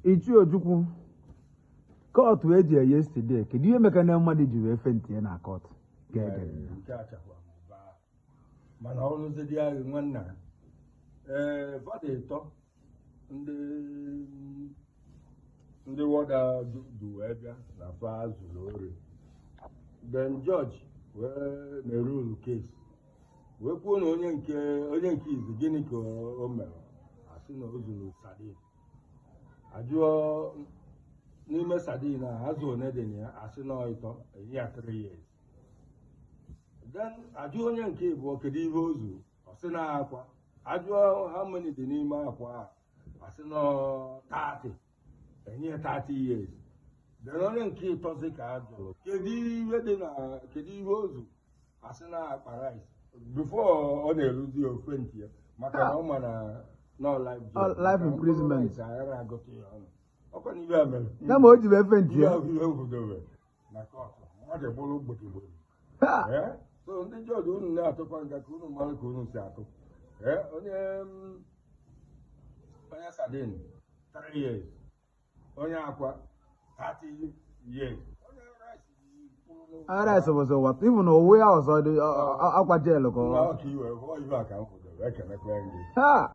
Ichi Ojukwu, court where you yesterday. Could you make a number did you offend in a court? Man, always the idea in one night. What they talk, the water do ever, the fires glory. Then judge, where the rule case. We put onion keys, the guinea omer, as soon as you study. I do Nime Sadina, as on Edenia, as you know it, a year 3 years. Then I do onion cave walk a divozu, or Sena Aqua. I do how many the name Aqua, as you know 30, a year 30 years. The onion cave toxic adjo, Kedi Redina, Kedi Rosu, as an Aqua. Before on a lose of 20 years, Macarona, no life imprisonment. I got to you. Open your mail. No more to be offended. You have over. What a bolo booty. Yeah? So the judge wouldn't know to find that Kuno Malakunu Sato. Yeah? On Sadin, 3 years. On Aqua, 30 years. That's was what even though we are also the aqua jail. No, you are going back out for the record.